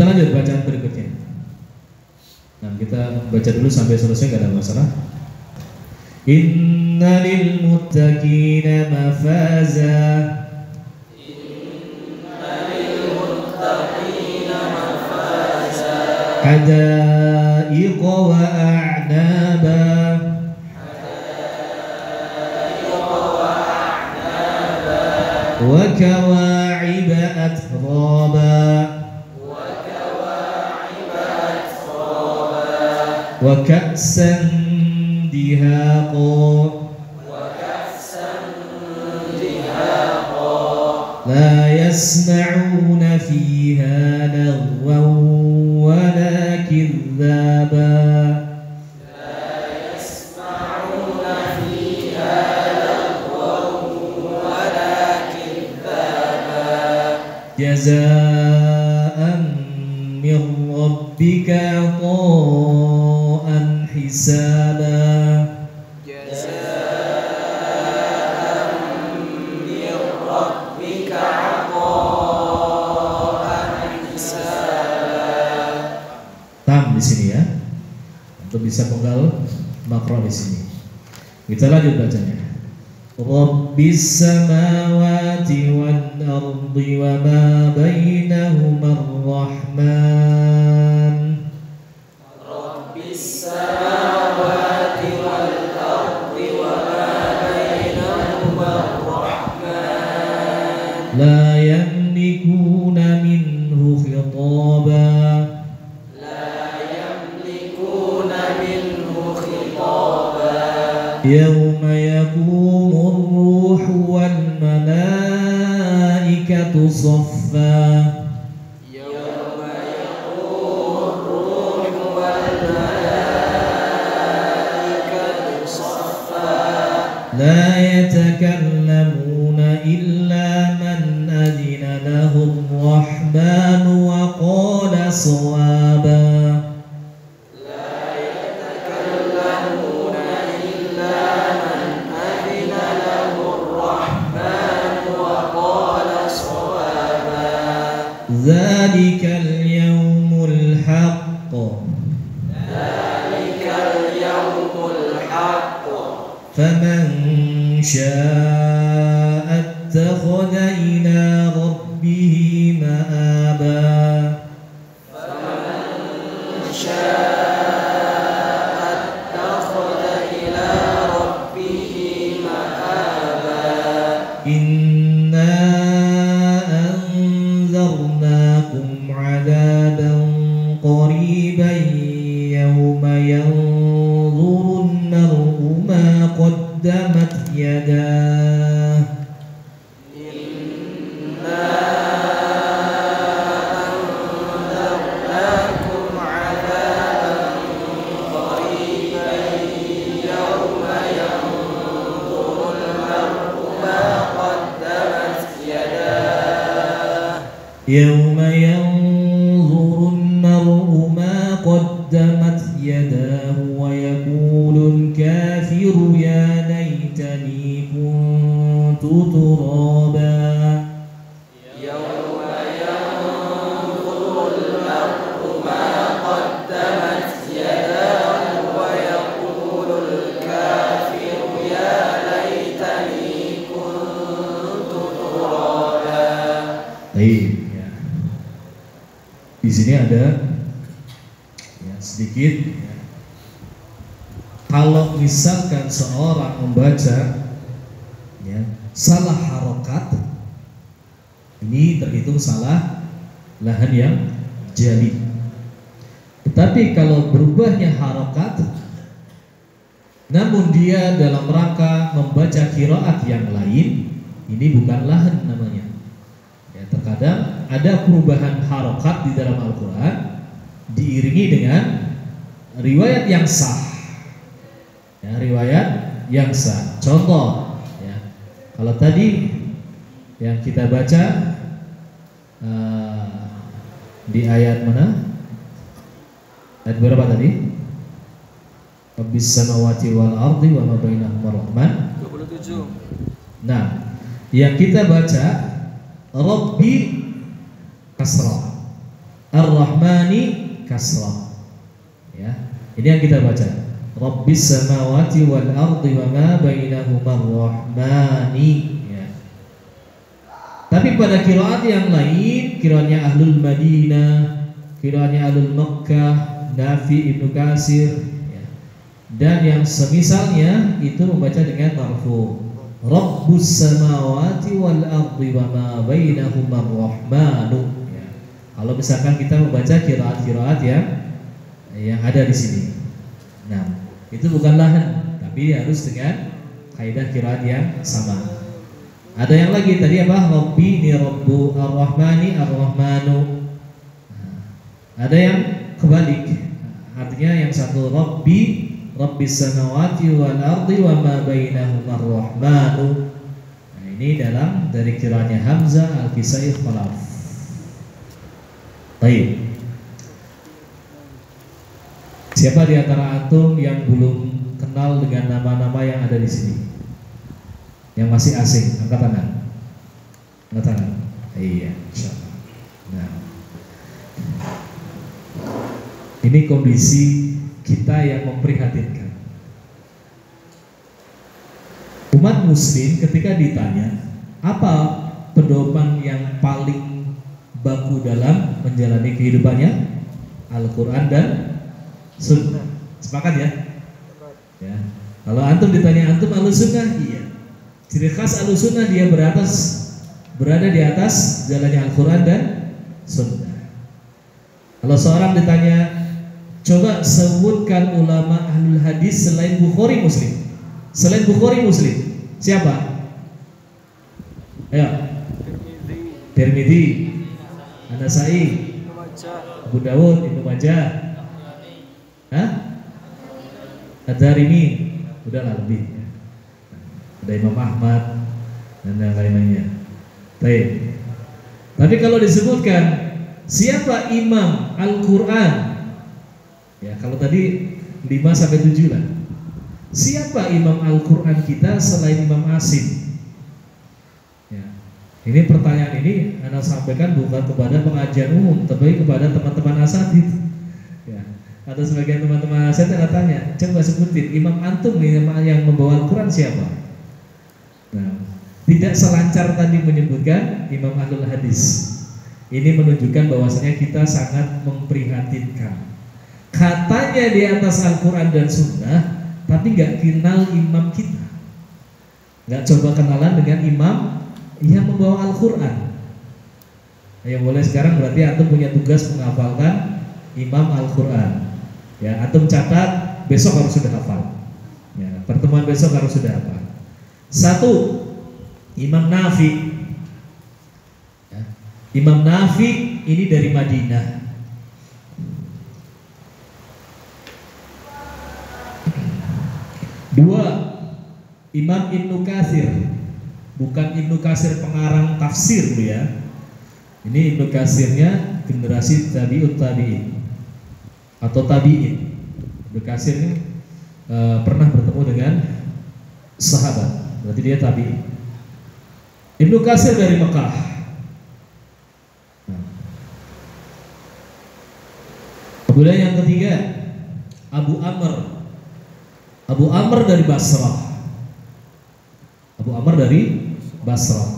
Kita lanjut bacaan berikutnya. Nah, kita baca dulu sampai selesai, gak ada masalah. Inna lil muttaqina mafaza. Inna lil muttaqina mafaza. Hadaiqa wa a'naba. Wa kawa'iba atraba. Wa ka'san dihaqa. La yasma'una fiha lagwan wa la kidhaba. Jazaa'an min rabbika 'ata'an hisaba. Jazaa'an min rabbika 'ata'an hisaba. Tam di sini ya. Untuk bisa penggal makro di sini. Kita lanjut bacanya. Rabbis samawati wal ardi wa ma bainahuma ar-rahman. Rabbis samawati wal ardi wa ma bainahuma ar-rahman. La yamlikuna minhu khitaba. La yamlikuna minhu khitaba. Yawma yaqumu ar-ruhu wal malaikatu saffa. Yawma yaqumu ar-ruhu wal malaikatu saffa. La yatakallamuna illa man adina lahu ar-rahmanu wa qala sawaba. Dzalikal yaumul haqq. Dzalikal yaumul haqq. Faman syaa'a ittakhadha ila rabbih ma'aba. Faman syaa'a ittakhadha ila rabbih ma'aba. Inna عذابا قريبا يوم ينظر المرء ما قدمت يداه. إنا أنذرناكم عذابا قريبا يوم ينظر المرء ما قدمت يداه. يوم ينظر المرء ما قدمت يداه ويقول الكافر يا ليتني كنت ترابا. يوم ينظر المرء ما قدمت يداه ويقول الكافر يا ليتني كنت ترابا. Di sini ada ya, sedikit ya. Kalau misalkan seorang membaca ya, salah harokat, ini terhitung salah lahan yang jali. Tetapi kalau berubahnya harokat, namun dia dalam rangka membaca qiraat yang lain, ini bukan lahan namanya. Ya, terkadang ada perubahan harokat di dalam Al-Quran diiringi dengan riwayat yang sah. Ya, riwayat yang sah. Contoh, ya, kalau tadi yang kita baca di ayat mana? Ayat berapa tadi? Rabbis samawati wal ardi wa ma bainahuma rahman. 27. Nah, yang kita baca Rabbi kasrah, Ar-Rahman Rahmani kasrah. Ya, ini yang kita baca. Rabbis samawati wal ardi wa ma bainahuma rahmani. Ya. Tapi pada qiraat yang lain, qiraatnya Ahlul Madinah, qiraatnya Ahlul Makkah, Nafi, Ibnu Katsir, ya, dan yang semisalnya itu membaca dengan marfu. Rabbus samawati wal ardi wa ma bainahuma rahmanu. Ya. Kalau misalkan kita membaca qiraat-qiraat yang ada di sini. Nah, itu bukan lahan, tapi harus dengan kaidah qiraat yang sama. Ada yang lagi tadi apa? Rabbi ni Rabbu ar-Rahmani ar-Rahmanu. Nah, ada yang kebalik. Artinya yang satu Rabbi Rabbis samawati wal ardi wa ma bainahuma ar-Rahmanu. Nah, ini dari qiraatnya Hamzah, Al-Kisai, Khalaf. Baik. Siapa di antara antum yang belum kenal dengan nama-nama yang ada di sini? Yang masih asing, angkat tangan. Angkat tangan. Iya, insyaallah. Nah, ini kondisi kita yang memprihatinkan. Umat muslim ketika ditanya apa pedoman yang paling baku dalam menjalani kehidupannya, Al-Quran dan Sunnah. Sepakat ya? Ya. Kalau antum ditanya antum Ahlus Sunnah, iya. Ciri khas Ahlus Sunnah dia berada di atas jalannya Al-Quran dan Sunnah. Kalau seorang ditanya, coba sebutkan ulama Ahlul Hadis selain Bukhari Muslim. Selain Bukhari Muslim, siapa? Ayo. Tirmidzi, An-Nasai, Abu Dawud, Ibnu Majah. Ad-Darimi, udahlah lebih. Ada Imam Ahmad dan yang lain-lainnya. Baik. Tapi kalau disebutkan siapa Imam Al-Quran, ya kalau tadi 5 sampai 7 lah. Siapa Imam Al-Quran kita selain Imam Asim? Ya. Ini pertanyaan ini Anda sampaikan bukan kepada pengajian umum, tapi kepada teman-teman asatidz. Ya. Atau sebagian teman-teman saya tanya, coba sebutin imam antum yang membawa Al-Quran siapa? Nah, tidak selancar tadi menyebutkan Imam Ahlul Hadis. Ini menunjukkan bahwasanya kita sangat memprihatinkan. Katanya di atas Al-Quran dan Sunnah, tapi nggak kenal imam kita, nggak coba kenalan dengan imam yang membawa Al-Quran. Ya boleh sekarang berarti antum punya tugas menghafalkan Imam Al-Quran. Ya, antum catat, besok harus sudah hafal. Ya, pertemuan besok harus sudah hafal. 1, Imam Nafi. Ya, Imam Nafi ini dari Madinah. 2, Imam Ibnu Katsir. Bukan Ibnu Katsir pengarang tafsir bu ya. Ini Ibnu Katsirnya generasi tabi'ut tabi'in atau tabi'in. Ibnu Katsir ini pernah bertemu dengan sahabat, berarti dia tabi'in. Ibnu Katsir dari Mekah. Kemudian yang ketiga Abu Amr. Abu Amr dari Basrah. Abu Amr dari Basrah.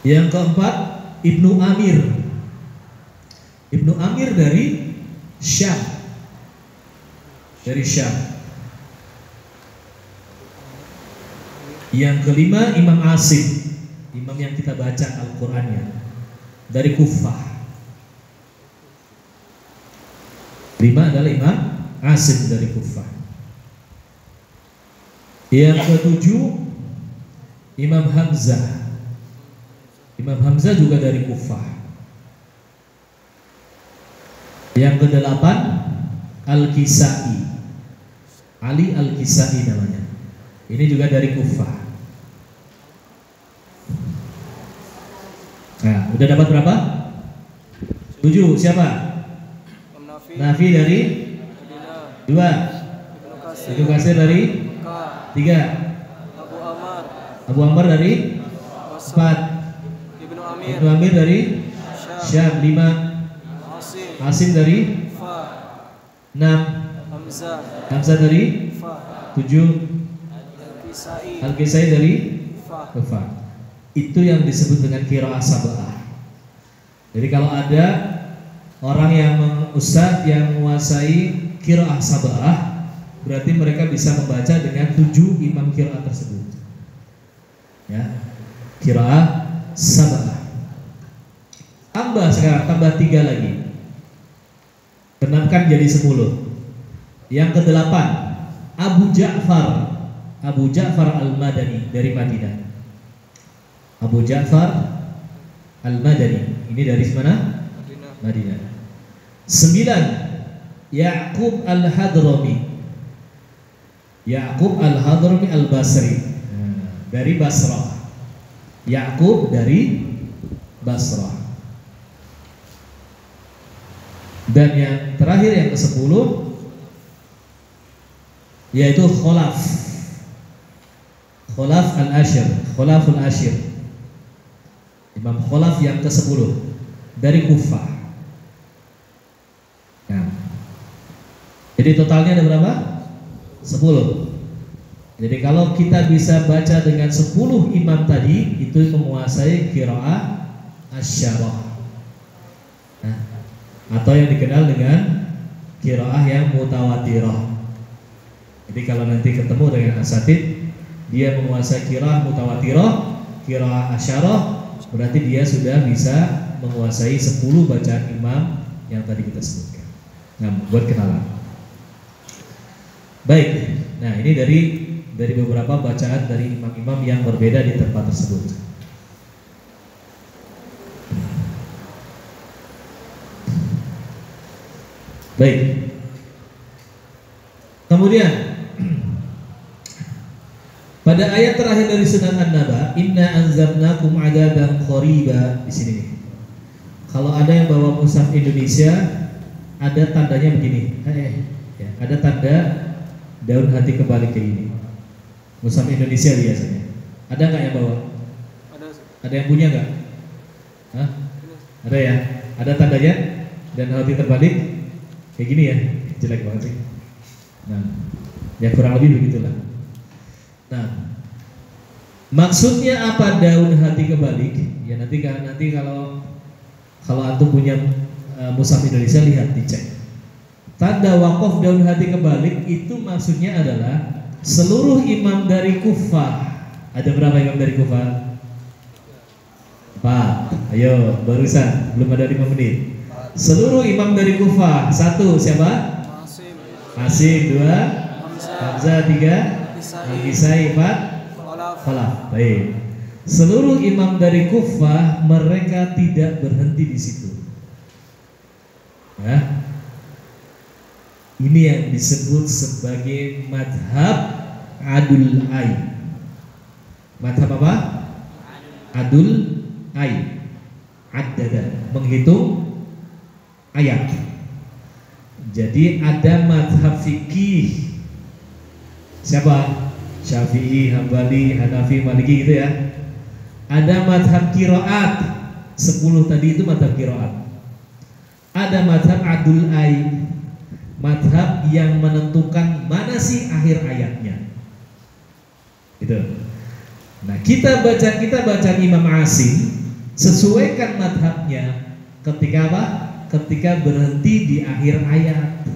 Yang keempat Ibnu Amir. Ibnu Amir dari Syam. Dari Syam. Yang kelima Imam Asim. Imam yang kita baca Al-Qur'annya dari Kufah. 5 adalah Imam Asim dari Kufah. Yang ketujuh Imam Hamzah. Imam Hamzah juga dari Kufah. Yang kedelapan Al-Kisai. Ali Al-Kisai namanya. Ini juga dari Kufah. Nah, udah dapat berapa? 7. Siapa? Nafi dari 2. Ibnu Katsir dari 3. Abu Amr dari 4. Ibnu Amir dari Syam. 5 Asim dari 6 Hamzah dari 7 Al-Kisai dari Fa. Itu yang disebut dengan qiraah sab'ah. Jadi kalau ada orang yang ustaz yang menguasai qiraah sab'ah, berarti mereka bisa membaca dengan 7 imam qiraah tersebut. Ya. Qiraah sab'ah. Tambah sekarang, tambah 3 lagi. Genapkan jadi 10. Yang ke-8 Abu Ja'far Al-Madani dari Madinah. Abu Ja'far Al-Madani. Ini dari mana? Madinah. 9 Ya'qub Al-Hadrami. Ya'qub Al-Hadrami Al-Basri. Dari Basrah. Ya'qub dari Basrah. Dan yang terakhir yang ke-10 yaitu Khalaf Khalaful Ashir. Imam Khalaf yang ke-10 dari Kufah. Nah, jadi totalnya ada berapa? 10. Jadi kalau kita bisa baca dengan 10 imam tadi, itu menguasai qiraah asyarah. Nah, atau yang dikenal dengan qiraah yang mutawatirah. Jadi kalau nanti ketemu dengan asatid, dia menguasai qiraah mutawatirah, qiraah asyarah, berarti dia sudah bisa menguasai 10 bacaan imam yang tadi kita sebutkan. Nah, buat kenalan. Baik. Nah, ini dari beberapa bacaan dari imam-imam yang berbeda di tempat tersebut. Baik. Kemudian pada ayat terakhir dari Sunan An-Naba, inna anzarnakum adaban qariba, di sini nih. Kalau ada yang bawa mushaf Indonesia, ada tandanya begini. Ya, ada tanda daun hati kebalik kayak ini. Mushaf Indonesia biasanya. Ada nggak yang bawa? Ada yang punya nggak? Hah? Ada ya? Ada tandanya dan hati terbalik kayak gini ya? Jelek banget sih. Nah, ya kurang lebih begitulah. Nah, maksudnya apa daun hati kebalik? Ya nanti kalau antum punya mushaf Indonesia, lihat, dicek. Tanda wakaf daun hati kebalik itu maksudnya adalah seluruh imam dari Kufah. Ada berapa imam dari Kufah? 4. Ayo, barusan belum ada 5 menit. Seluruh imam dari Kufah. 1 siapa? Asim. 2 Hamzah. 3 Al-Kisai. 4 Khalaf. Baik. Seluruh imam dari Kufah, mereka tidak berhenti di situ. Ya. Ini yang disebut sebagai madhab adul ai. Madhab apa? Adul ai. Addada, menghitung ayat. Jadi ada madhab fikih. Siapa? Syafi'i, Hambali, Hanafi, Maliki gitu ya. Ada madhab qiraat. 10 tadi itu madhab qiraat. Ada madhab adul ai, madhab yang menentukan mana sih akhir ayatnya. Gitu. Nah, kita baca Imam Asim, sesuaikan madhabnya ketika apa? Ketika berhenti di akhir ayat.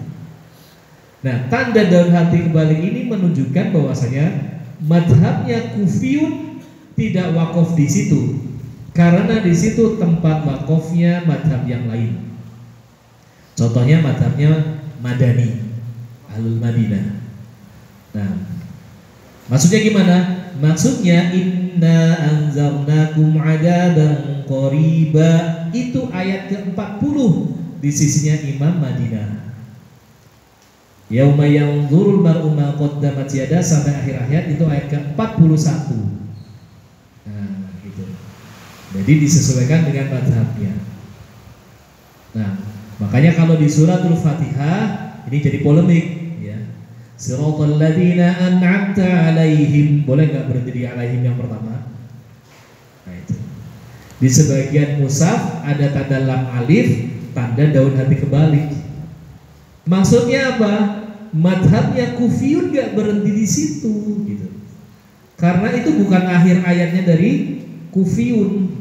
Nah, tanda daun hati kebalik ini menunjukkan bahwasanya madhabnya Kufiyun tidak wakaf di situ, karena di situ tempat wakafnya madhab yang lain. Contohnya madhabnya Madani, Ahlul Madinah. Nah, maksudnya gimana? Maksudnya inna anzarnakum adaban qariba, itu ayat ke-40 di sisinya Imam Madinah. Yauma yanzurul mar'u ma qaddamat yada, sampai akhir ayat itu ayat ke-41. Nah, gitu. Jadi disesuaikan dengan madhabnya. Nah, makanya kalau di suratul Fatihah ini jadi polemik, ya. Siratal ladzina an'amta 'alaihim, boleh nggak berhenti di alaihim yang pertama? Nah itu. Di sebagian mushaf ada tanda lam alif, tanda daun hati kebalik. Maksudnya apa? Madhabnya Kufiyun gak berhenti di situ gitu. Karena itu bukan akhir ayatnya dari Kufiyun.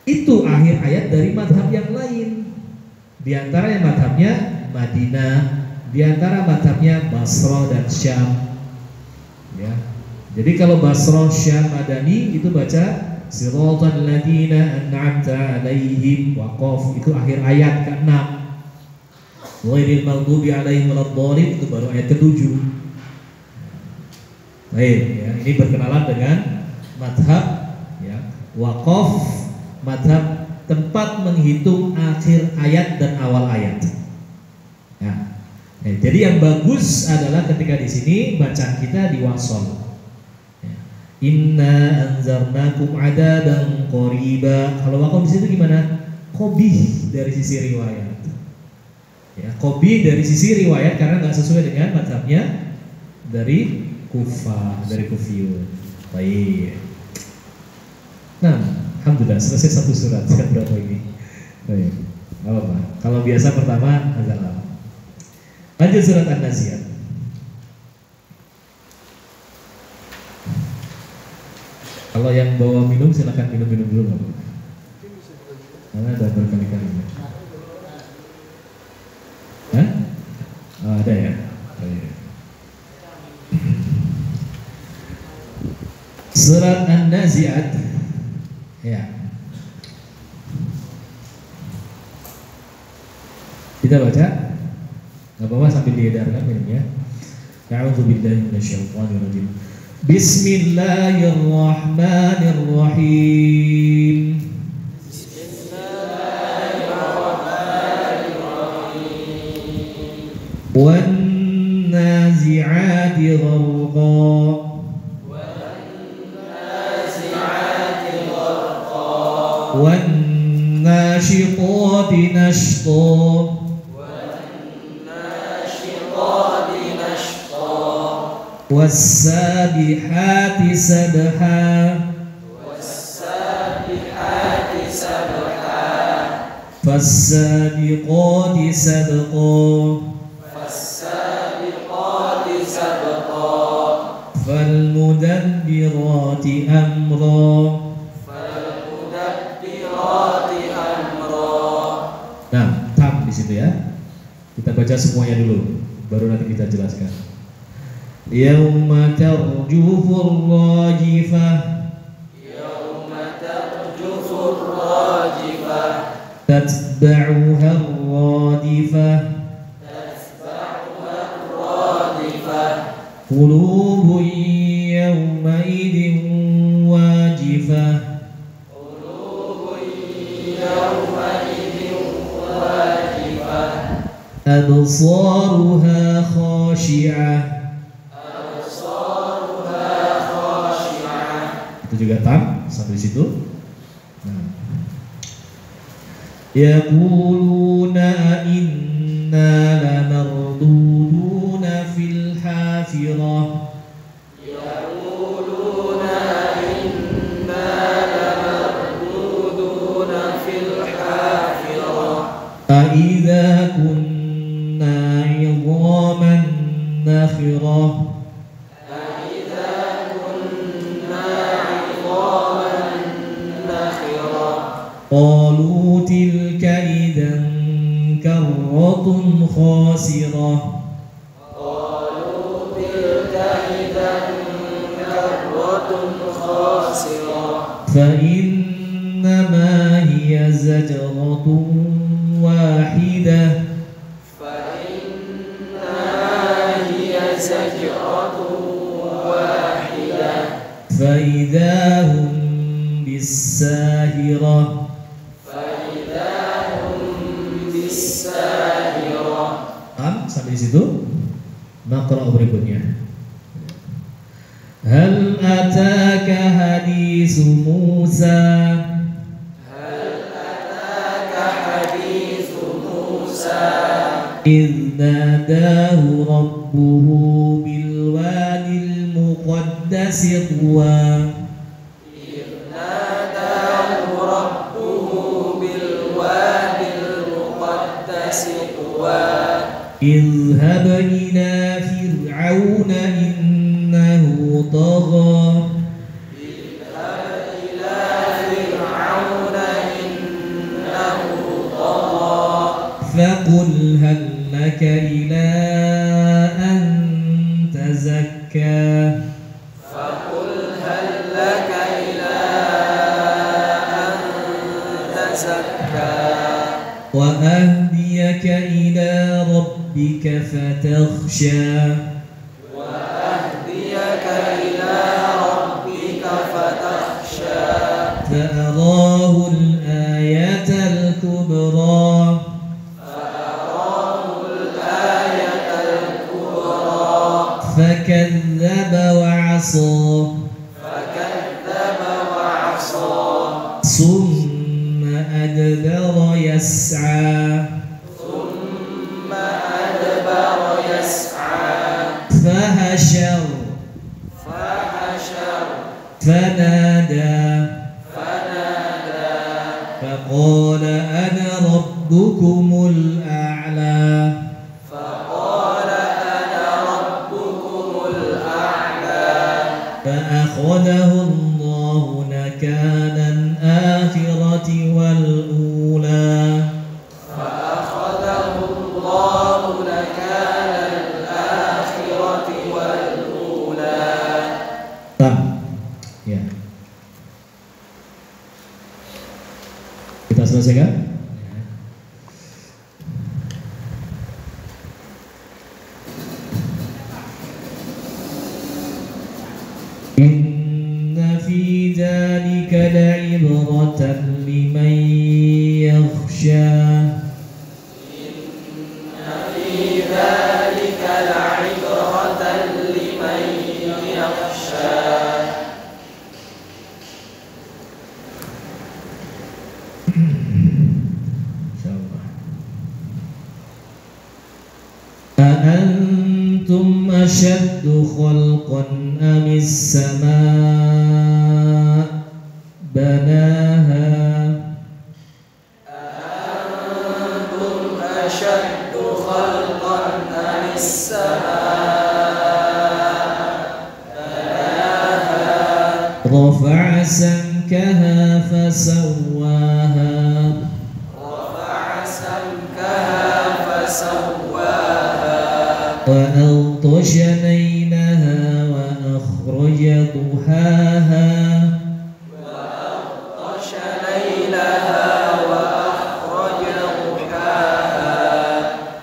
Itu akhir ayat dari madhab yang lain. Di antara yang madhabnya Madinah, di antara madhabnya Basrah dan Syam. Ya. Jadi kalau Basrah, Syam, Madani itu baca Siratal ladzina an'amta 'alaihim waqaf, itu akhir ayat ke-6. Ghairil maghdubi 'alaihim waladdallin, itu baru ayat ke-7. Baik, ya, ini berkenalan dengan madhab ya, waqaf, madhab tempat menghitung akhir ayat dan awal ayat. Ya. Jadi yang bagus adalah ketika di sini bacaan kita diwasol. Inna anzarnakum adaban qariba. Kalau waqaf di situ gimana? Qabih dari sisi riwayat. Ya, qabih dari sisi riwayat karena nggak sesuai dengan mazhabnya dari Kufah, dari Kufiyun. Baik. Nah, alhamdulillah selesai satu surat. Sekarang berapa ini? Baik. Apa? Kalau biasa pertama agak lama. Lanjut surat An-Nazi'at. Kalau yang bawa minum silakan minum dulu nggak apa-apa. Karena ada berkali-kali. Hah? Oh, ada ya. Oh, iya. Surat An-Nazi'at. Ya. Kita baca. Nggak apa-apa sambil diedarkan minumnya. A'udzubillahi minasyaitonir rajim. Bismillahirrahmanirrahim. Bismillahirrahmanirrahim. Wan-nazi'ati gharqa. Wan-nazi'ati gharqa. Wan-nashitati nashta. والسابحات سبحا والسابحات سبحا فالسابقات سبقا فالسابقات سبقا فالمدبرات أمرا فالمدبرات أمرا. Nah, tam di situ ya. Kita baca semuanya dulu, baru nanti kita jelaskan. Yauma tarjufur rajifah. Yauma tarjufur rajifah. Tatba'uha radifah. Tatba'uha radifah. Qulubun yawmaidin wajifah. Qulubun yawmaidin wajifah. Absaruha khashi'ah. Itu juga tam sampai di situ. Nah. Yaquluna inna lamarduduna fil hafirah. Yaquluna inna lamarduduna fil hafirah. A idza kunna 'idhaman nakhirah. Qalu tilka idzan karratun khasirah. Qalu tilka idzan karratun khasirah. Fa innama hiya zajratun wahidah. Fa innama hiya zajratun wahidah. Fa idza hum bis-sahirah. Sampai di situ. Naqra berikutnya. Hal ataka hadisu Musa. Hal ataka hadisu Musa. إذ ناداه ربه بالوادي المقدس طوى. إذ ناداه اذهب إلى فرعون إنه طغى فقل هل لك إلى أن تزكى وأهديك إلى ربك فتخشى فأراه الآية الكبرى فكذب وعصى ثم أدبر يسعى فحشر فنادى فقال أنا ربكم الأعلى فأخذه الله نكال الآخرة والأولى Ya. Kita selesaikan? Inna fi dzalika la'ibratan liman yakhsha أأنتم أشد خلقا أم السماء بناها رفع سمكها فسواها وأغطش ليلها وأخرج ضحاها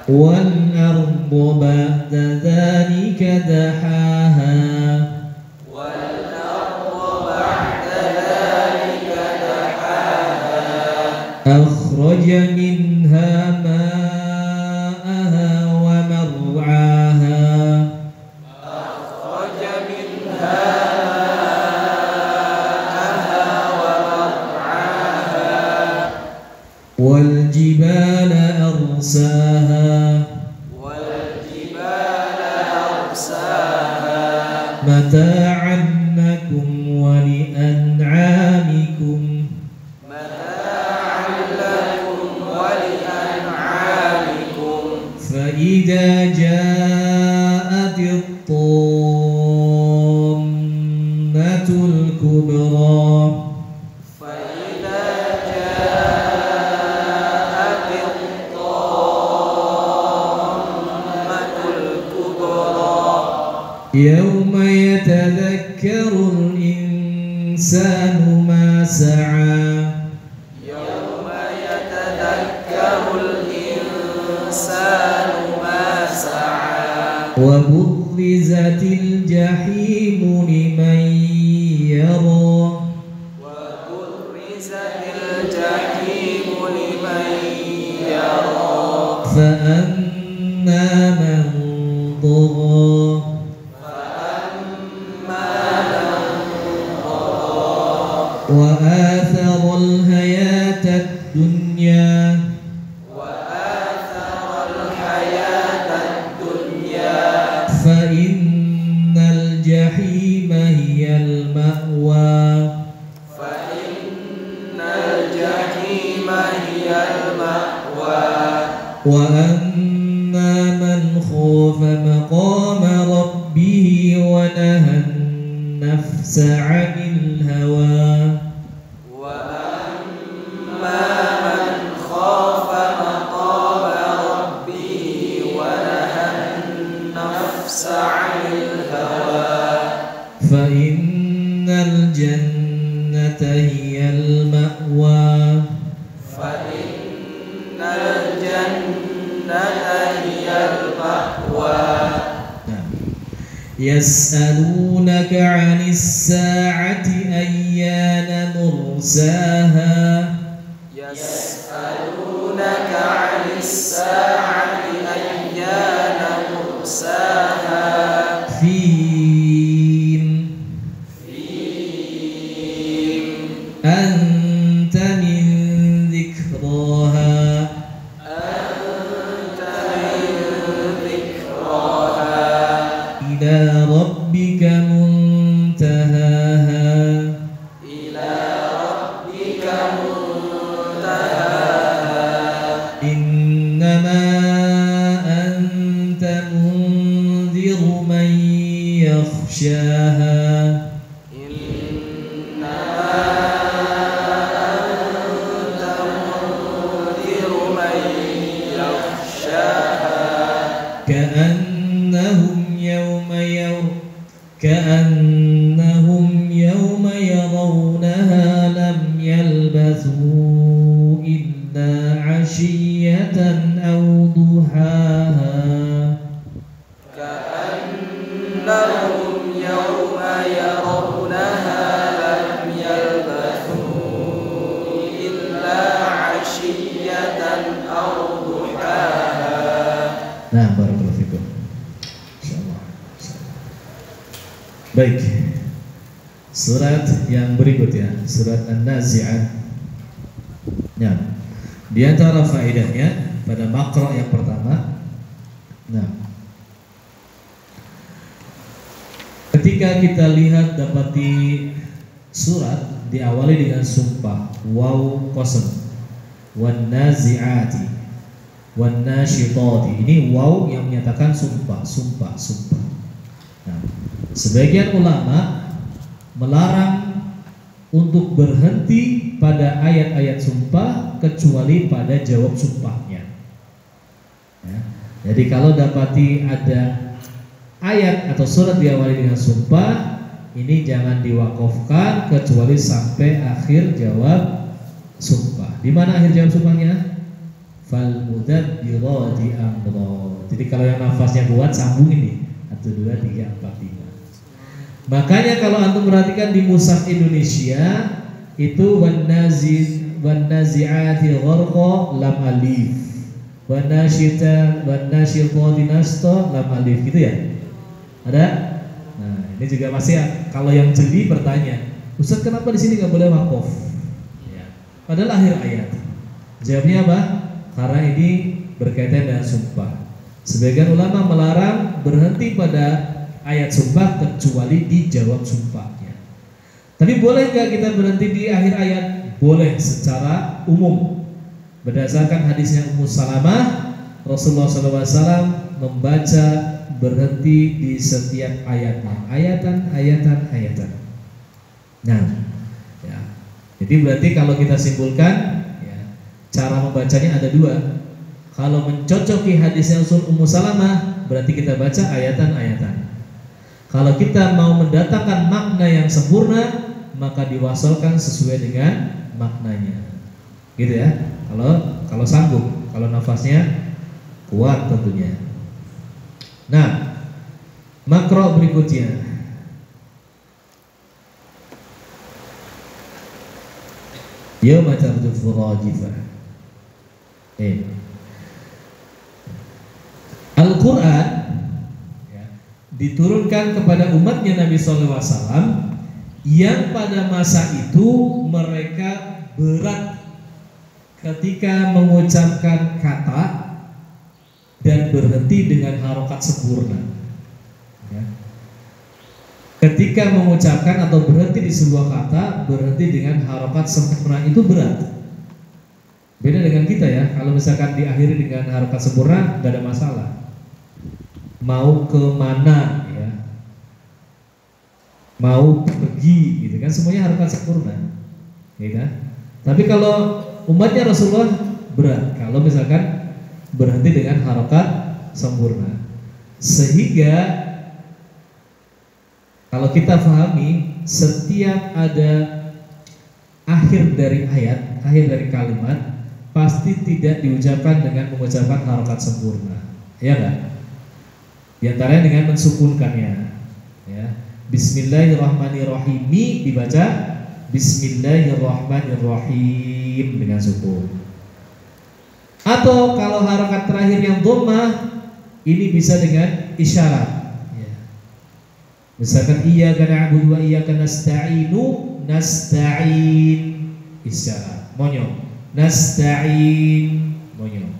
والأرض بعد ذلك دحاها أخرج منها ماءها ومرعاها والجبال أرساها متاعا لكم ولأنعامكم فإذا جاءت الطامة الكبرى يوم يتذكر الإنسان ما سعى وبرزت الجحيم لمن يرى فأما من طغى وآثر الحياة الدنيا فإن الجحيم هي المأوى وأما من 'anil hawa. Wa amma man khafa maqama rabbih wa nahan nafsa 'anil hawa fa innal jannata hiyal ma'wa. fa innal jannata hiyal ma'wa. Yas'alunaka 'anis sa'ati ayyana mursaha. Yas'alunaka 'anis sa'ati ayyana mursaha. Fim anta min dzikraha. Ila rabbika muntahaha. Ila rabbika muntahaha. Innama anta munziru man yakhshaha. Innama anta munziru man yakhshaha. كأنهم يوم يرونها لم يلبثوا إلا عشية أو ضحاها. كأنهم يوم يرونها لم يلبثوا إلا عشية أو ضحاها. Nah, barakallahu fikum. Insyaallah. Baik. Surat yang berikutnya, surat An-Nazi'at. Nah, di antara faedahnya pada makro yang pertama, nah, ketika kita lihat dapati surat diawali dengan sumpah, waw qasam, wan nazi'ati, wan nasyitati. Ini waw yang menyatakan sumpah. Nah, sebagian ulama melarang untuk berhenti pada ayat-ayat sumpah kecuali pada jawab sumpahnya. Ya. Jadi kalau dapati ada ayat atau surat diawali dengan sumpah, ini jangan diwakafkan kecuali sampai akhir jawab sumpah. Di mana akhir jawab sumpahnya? Fal mudabbirati amra. Jadi kalau yang nafasnya kuat sambung ini 1 2 3 4 5. Makanya kalau antum perhatikan di mushaf Indonesia itu wan nazi'ati gharqa lam alif, wan nasyitati nashta lam alif, gitu ya. Ada? Nah, ini juga masih kalau yang jeli bertanya, Ustaz kenapa di sini nggak boleh wakaf? Ya. Padahal akhir ayat. Jawabnya apa? Karena ini berkaitan dengan sumpah. Sebagian ulama melarang berhenti pada ayat sumpah kecuali dijawab sumpahnya. Tapi boleh nggak kita berhenti di akhir ayat? Boleh secara umum. Berdasarkan hadisnya Ummu Salamah, Rasulullah SAW membaca berhenti di setiap ayatnya, ayatan. Nah, ya. Jadi berarti kalau kita simpulkan, ya, cara membacanya ada dua. Kalau mencocoki hadisnya Ummu Salamah, berarti kita baca ayatan. Kalau kita mau mendatangkan makna yang sempurna, maka diwasalkan sesuai dengan maknanya, gitu ya. Kalau sanggup, kalau nafasnya kuat tentunya. Nah, makro berikutnya, yauma tarjufu rajifah. Al-Quran diturunkan kepada umatnya Nabi SAW yang pada masa itu mereka berat ketika mengucapkan kata dan berhenti dengan harokat sempurna. Ya. Ketika mengucapkan atau berhenti di sebuah kata, berhenti dengan harokat sempurna itu berat. Beda dengan kita ya, kalau misalkan diakhiri dengan harokat sempurna, gak ada masalah. Mau ke mana ya, mau pergi gitu kan, semuanya harokat sempurna, ya kan? Tapi kalau umatnya Rasulullah berat kalau misalkan berhenti dengan harokat sempurna. Sehingga kalau kita pahami, setiap ada akhir dari ayat, akhir dari kalimat, pasti tidak diucapkan dengan mengucapkan harokat sempurna, ya kan? Di antaranya dengan mensukunkannya, ya. Bismillahirrahmanirrahim dibaca Bismillahirrahmanirrahim dengan sukun. Atau kalau harokat terakhir yang dhammah, ini bisa dengan isyarat, ya. Misalkan iyyaka na'budu wa iyyaka nasta'inu, nasta'in isyarat, monyong, nasta'in monyong.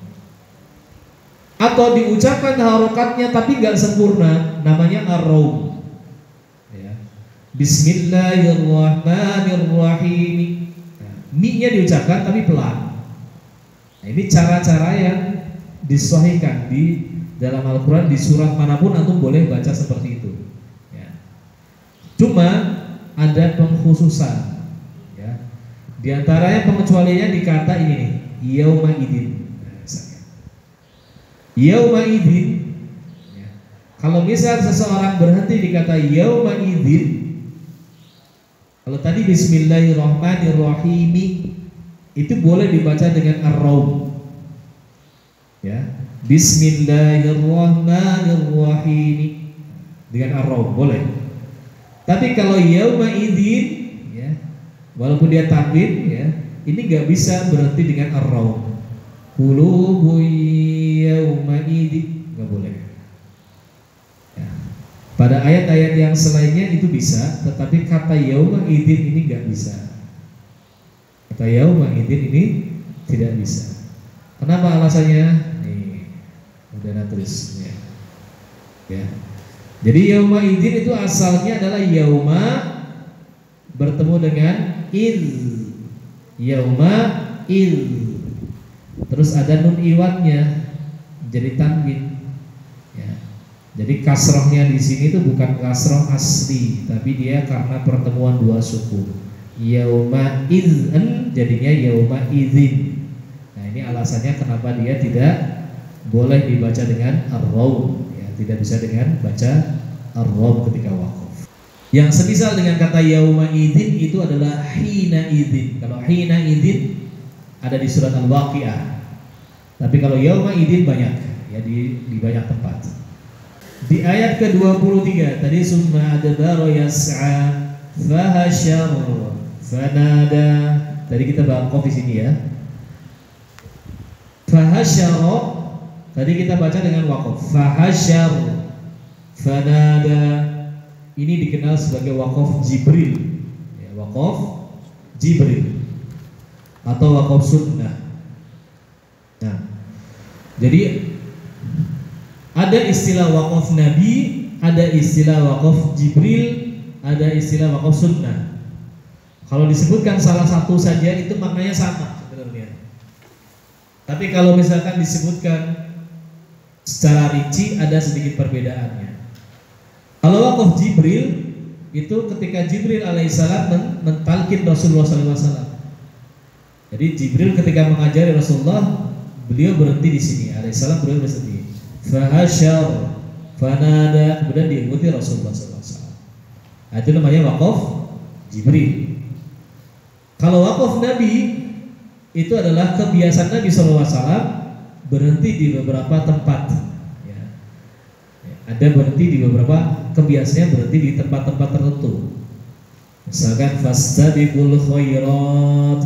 Atau diucapkan harokatnya tapi nggak sempurna, namanya ar-raum, ya. Bismillahirrahmanirrahim, nah, mi-nya diucapkan tapi pelan. Nah, ini cara-cara yang disahihkan di dalam Al-Quran, di surat manapun antum boleh baca seperti itu, ya. Cuma ada pengkhususan, ya. Di antaranya pengecualiannya di kata ini nih, yauma idin. Yauma idin, ya. Kalau misal seseorang berhenti di kata yauma idin, kalau tadi Bismillahirrahmanirrahim itu boleh dibaca dengan ar-raum, ya. Bismillahirrahmanirrahim dengan ar-raum boleh. Tapi kalau yauma idin, ya, walaupun dia tanwin, ya, ini nggak bisa berhenti dengan ar-raum. Qulubu yauma idin nggak boleh, ya. Pada ayat-ayat yang selainnya itu bisa, tetapi kata yauma idin ini nggak bisa. Kata yauma idin ini tidak bisa. Kenapa alasannya? Dan terusnya, ya. Jadi yauma idin itu asalnya adalah yauma bertemu dengan il, yauma il, terus ada nun iwatnya jadi tanwin, ya. Jadi kasrohnya di sini itu bukan kasroh asli, tapi dia karena pertemuan dua suku, yauma idzin jadinya yauma idzin. Nah, ini alasannya kenapa dia tidak boleh dibaca dengan ar-raum, ya, tidak bisa dengan baca ar-raum ketika waqaf. Yang semisal dengan kata yauma idzin itu adalah hina idzin. Kalau hina idzin ada di surat Al-Waqiah. Tapi kalau yauma idzin banyak, ya, di banyak tempat. Di ayat ke-23 tadi summa adbara yas'a fahasyar fanada. Tadi kita waqaf di sini, ya. Fahasyara tadi kita baca dengan waqaf, fahasyar fanada. Ini dikenal sebagai waqaf Jibril, ya, waqaf Jibril atau waqaf sunnah. Nah, jadi ada istilah waqaf Nabi, ada istilah waqaf Jibril, ada istilah waqaf sunnah. Kalau disebutkan salah satu saja itu maknanya sama sebenarnya. Tapi kalau misalkan disebutkan secara rinci ada sedikit perbedaannya. Kalau waqaf Jibril itu ketika Jibril alaihissalam mentalkin Rasulullah SAW. Jadi Jibril ketika mengajari Rasulullah, beliau berhenti di sini. Alaihissalam beliau berhenti. Fahasyar, fanada, kemudian diikuti Rasulullah SAW. Nah, itu namanya waqaf Jibril. Kalau waqaf Nabi itu adalah kebiasaan Nabi SAW berhenti di beberapa tempat, ya. Ada berhenti di beberapa, kebiasaannya berhenti di tempat-tempat tertentu. Misalkan fastabiqul khairat,